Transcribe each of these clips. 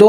2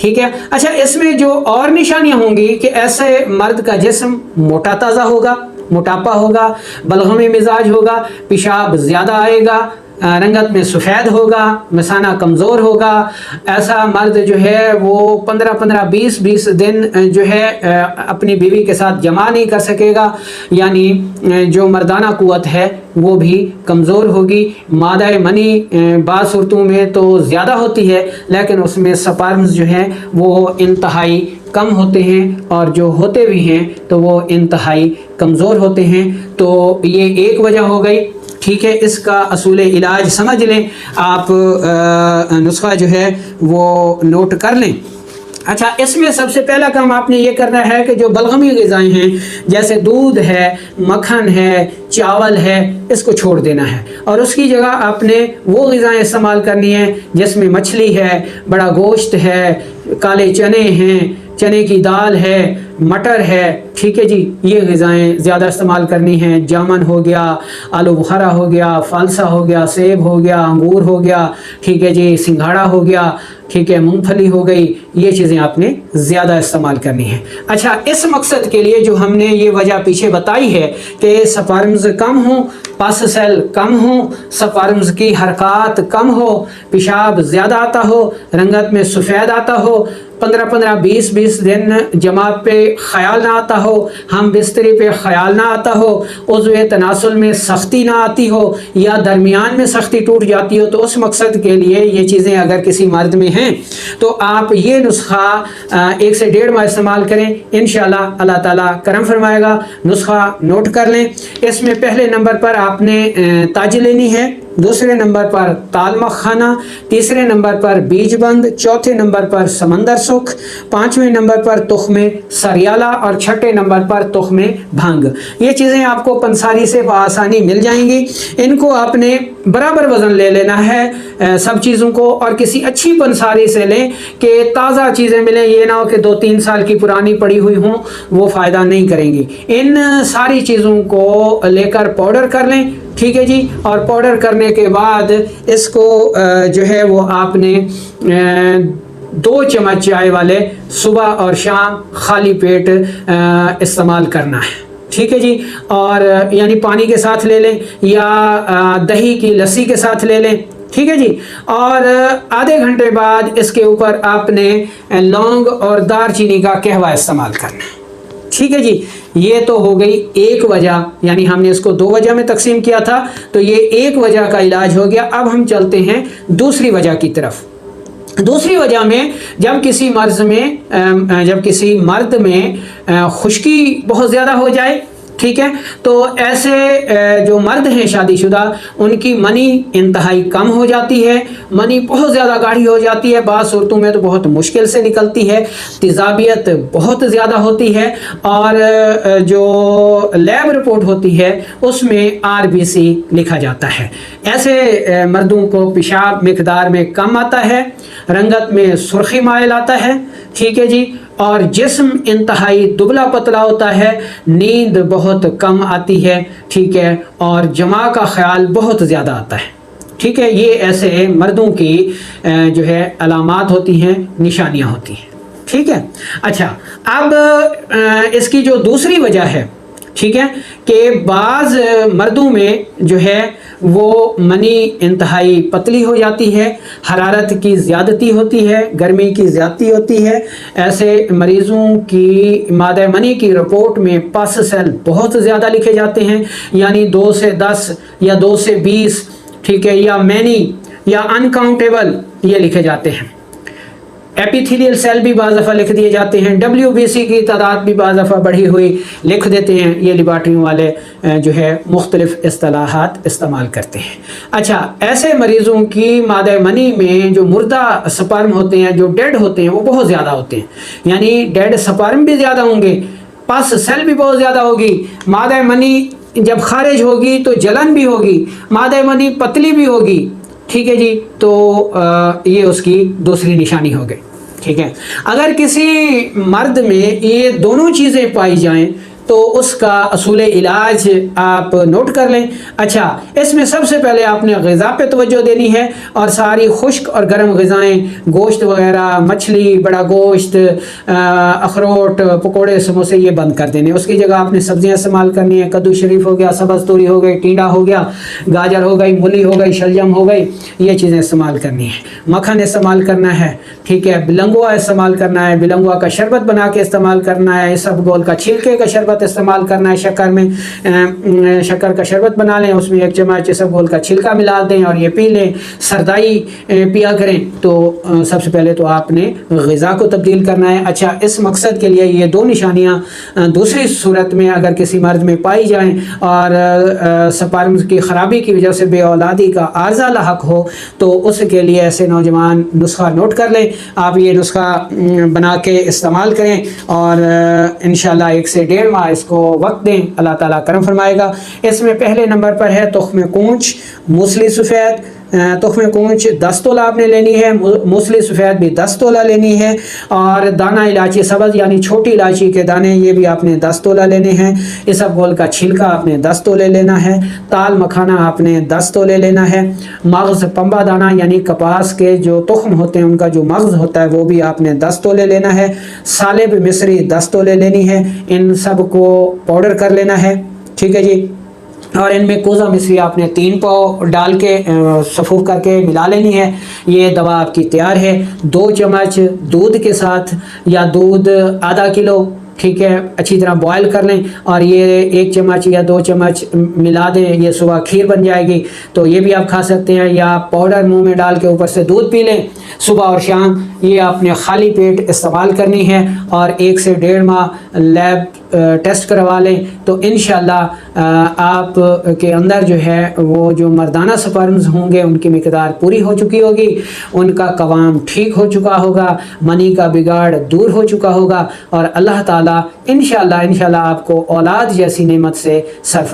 ٹھیک ہے. اچھا اس میں جو اور نشانیاں ہوں گی کہ ایسے مرد کا جسم موٹا تازہ ہوگا, موٹاپا ہوگا, بلغمی مزاج ہوگا, پیشاب زیادہ آئے گا, رنگت میں سفید ہوگا, مثانہ کمزور ہوگا. ایسا مرد جو ہے وہ 15-20 دن جو ہے اپنی بیوی کے ساتھ جمع نہیں کر سکے گا, یعنی جو مردانہ قوت ہے وہ بھی کمزور ہوگی. مادہ منی بعض صورتوں میں تو زیادہ ہوتی ہے لیکن اس میں سپرمز جو ہیں وہ انتہائی کم ہوتے ہیں, اور جو ہوتے بھی ہیں تو وہ انتہائی کمزور ہوتے ہیں. تو یہ ایک وجہ ہو گئی. ٹھیک ہے, اس کا اصول علاج سمجھ لیں آپ, نسخہ جو ہے وہ نوٹ کر لیں. اچھا اس میں سب سے پہلا کام آپ نے یہ کرنا ہے کہ جو بلغمی غذائیں ہیں جیسے دودھ ہے, مکھن ہے, چاول ہے, اس کو چھوڑ دینا ہے, اور اس کی جگہ آپ نے وہ غذائیں استعمال کرنی ہیں جس میں مچھلی ہے, بڑا گوشت ہے, کالے چنے ہیں, چنے کی دال ہے, مٹر ہے. ٹھیک ہے جی, یہ غذائیں زیادہ استعمال کرنی ہیں. جامن ہو گیا, آلو بخارا ہو گیا, فالسا ہو گیا, سیب ہو گیا, انگور ہو گیا, ٹھیک ہے جی, سنگھاڑا ہو گیا, ٹھیک ہے, مونگ پھلی ہو گئی. یہ چیزیں آپ نے زیادہ استعمال کرنی ہیں. اچھا اس مقصد کے لیے جو ہم نے یہ وجہ پیچھے بتائی ہے کہ سپرمز کم ہوں, پس سیل کم ہوں, سپرمز کی حرکات کم ہو, پیشاب زیادہ آتا ہو, رنگت میں سفید آتا ہو, 15-20 دن جماعت پہ خیال نہ آتا ہو, ہم بستری پہ خیال نہ آتا ہو, عضو تناسل میں سختی نہ آتی ہو یا درمیان میں سختی ٹوٹ جاتی ہو, تو اس مقصد کے لیے یہ چیزیں اگر کسی مرد میں ہیں تو آپ یہ نسخہ 1 سے 1.5 ماہ استعمال کریں. انشاءاللہ اللہ تعالیٰ کرم فرمائے گا. نسخہ نوٹ کر لیں. اس میں پہلے نمبر پر آپ نے تاج لینی ہے, دوسرے نمبر پر تال مکھانا, تیسرے نمبر پر بیج بند, چوتھے نمبر پر سمندر سکھ, پانچویں نمبر پر تخم سریالہ, اور چھٹے نمبر پر تخم بھنگ. یہ چیزیں آپ کو پنساری سے بآسانی مل جائیں گی. ان کو آپ نے برابر وزن لے لینا ہے سب چیزوں کو, اور کسی اچھی پنساری سے لیں کہ تازہ چیزیں ملیں. یہ نہ ہو کہ 2-3 سال کی پرانی پڑی ہوئی ہوں, وہ فائدہ نہیں کریں گی. ان ساری چیزوں کو لے کر پاؤڈر کر لیں. ٹھیک ہے جی, اور پاؤڈر کرنے کے بعد اس کو جو ہے وہ آپ نے 2 چمچ چائے والے صبح اور شام خالی پیٹ استعمال کرنا ہے. ٹھیک ہے جی, اور یعنی پانی کے ساتھ لے لیں یا دہی کی لسی کے ساتھ لے لیں. ٹھیک ہے جی, اور آدھے گھنٹے بعد اس کے اوپر آپ نے لونگ اور دار چینی کا قہوہ استعمال کرنا ہے. ٹھیک ہے جی, یہ تو ہو گئی ایک وجہ, یعنی ہم نے اس کو 2 وجہ میں تقسیم کیا تھا, تو یہ ایک وجہ کا علاج ہو گیا. اب ہم چلتے ہیں دوسری وجہ کی طرف. دوسری وجہ میں جب کسی مرد میں خشکی بہت زیادہ ہو جائے, ٹھیک ہے, تو ایسے جو مرد ہیں شادی شدہ, ان کی منی انتہائی کم ہو جاتی ہے, منی بہت زیادہ گاڑھی ہو جاتی ہے, بعض صورتوں میں تو بہت مشکل سے نکلتی ہے, تیزابیت بہت زیادہ ہوتی ہے, اور جو لیب رپورٹ ہوتی ہے اس میں RBC لکھا جاتا ہے. ایسے مردوں کو پیشاب مقدار میں کم آتا ہے, رنگت میں سرخی مائل آتا ہے. ٹھیک ہے جی, اور جسم انتہائی دبلا پتلا ہوتا ہے, نیند بہت کم آتی ہے. ٹھیک ہے, اور جماع کا خیال بہت زیادہ آتا ہے. ٹھیک ہے, یہ ایسے مردوں کی جو ہے علامات ہوتی ہیں, نشانیاں ہوتی ہیں. ٹھیک ہے. اچھا, اب اس کی جو دوسری وجہ ہے, ٹھیک ہے, کہ بعض مردوں میں جو ہے وہ منی انتہائی پتلی ہو جاتی ہے, حرارت کی زیادتی ہوتی ہے, گرمی کی زیادتی ہوتی ہے. ایسے مریضوں کی مادہ منی کی رپورٹ میں پس سیل بہت زیادہ لکھے جاتے ہیں, یعنی 2 سے 10 یا 2 سے 20, ٹھیک ہے, یا مینی یا انکاؤنٹیبل یہ لکھے جاتے ہیں. ایپیتھیلیل سیل بھی بعض دفعہ لکھ دیے جاتے ہیں, WBC کی تعداد بھی بعض دفعہ بڑھی ہوئی لکھ دیتے ہیں. یہ لیبارٹریوں والے جو ہے مختلف اصطلاحات استعمال کرتے ہیں. اچھا, ایسے مریضوں کی مادہ منی میں جو مردہ سپرم ہوتے ہیں, جو ڈیڈ ہوتے ہیں, وہ بہت زیادہ ہوتے ہیں, یعنی ڈیڈ سپرم بھی زیادہ ہوں گے, پس سیل بھی بہت زیادہ ہوگی. مادہ منی جب خارج ہوگی تو جلن بھی ہوگی, مادہ منی پتلی بھی ہوگی. ٹھیک ہے جی, تو یہ اس کی دوسری نشانی ہو گئی. ٹھیک ہے, اگر کسی مرد میں یہ دونوں چیزیں پائی جائیں تو اس کا اصول علاج آپ نوٹ کر لیں۔ اچھا، اس میں سب سے پہلے آپ نے غذا پہ توجہ دینی ہے، اور ساری خشک اور گرم غذائیں، گوشت وغیرہ، مچھلی، بڑا گوشت، اخروٹ، پکوڑے، سموسے، یہ بند کر دینے۔ اس کی جگہ آپ نے سبزیاں استعمال کرنی ہے، کدو شریف ہو گیا، سبز توری ہو گئی، ٹینڈا ہو گیا، گاجر ہو گئی، مولی ہو گئی، شلجم ہو گئی، یہ چیزیں استعمال کرنی ہے۔ مکھن استعمال کرنا ہے، ٹھیک ہے، بلنگوا استعمال کرنا ہے، بلنگوا کا شربت بنا کے استعمال کرنا ہے، اسب گول کا چھلکے کا شربت استعمال کرنا ہے، شکر میں شکر کا شربت بنا لیں، اس میں 1 چمچ اسب گول کا چھلکا ملا دیں اور یہ پی لیں، سردائی پیا کریں۔ تو سب سے پہلے تو آپ نے غذا کو تبدیل کرنا ہے۔ اچھا، اس مقصد کے لیے یہ 2 نشانیاں دوسری صورت میں اگر کسی مرد میں پائی جائیں اور سپرم کی خرابی کی وجہ سے بے اولادی کا عارضہ لاحق ہو، تو اس کے لیے ایسے نوجوان نسخہ نوٹ کر لیں۔ آپ یہ نسخہ بنا کے استعمال کریں اور انشاءاللہ 1 سے 1.5 ماہ اس کو وقت دیں، اللہ تعالیٰ کرم فرمائے گا۔ اس میں پہلے نمبر پر ہے تخم کونچ، موسلی سفید۔ تخم کونچ 10 تولہ آپ نے لینی ہے، موسلی سفید بھی 10 تولہ لینی ہے، اور دانہ الائچی سبز یعنی چھوٹی الائچی کے دانے یہ بھی آپ نے 10 تولہ لینے ہیں، اسب گول کا چھلکا آپ نے 10 تولے لینا ہے، تال مکھانا آپ نے 10 تولے لینا ہے، مغز پمبا دانہ یعنی کپاس کے جو تخم ہوتے ہیں ان کا جو مغز ہوتا ہے وہ بھی آپ نے 10 تولے لینا ہے، سالب مصری 10 تولے لینی ہے، ان سب کو پاؤڈر کر لینا ہے، ٹھیک ہے جی۔ اور ان میں کوزہ مصری آپ نے 3 پاؤ ڈال کے صفوف کر کے ملا لینی ہے۔ یہ دوا آپ کی تیار ہے۔ 2 چمچ دودھ کے ساتھ، یا دودھ آدھا کلو، ٹھیک ہے، اچھی طرح بوائل کر لیں اور یہ 1 چمچ یا 2 چمچ ملا دیں، یہ صبح کھیر بن جائے گی، تو یہ بھی آپ کھا سکتے ہیں، یا پاؤڈر منہ میں ڈال کے اوپر سے دودھ پی لیں صبح اور شام۔ یہ آپ نے خالی پیٹ استعمال کرنی ہے، اور 1 سے 1.5 ماہ لیب ٹیسٹ کروا لیں، تو انشاءاللہ آپ کے اندر جو ہے وہ جو مردانہ سپرمز ہوں گے ان کی مقدار پوری ہو چکی ہوگی، ان کا قوام ٹھیک ہو چکا ہوگا، منی کا بگاڑ دور ہو چکا ہوگا، اور اللہ تعالیٰ انشاءاللہ آپ کو اولاد جیسی نعمت سے سرفراز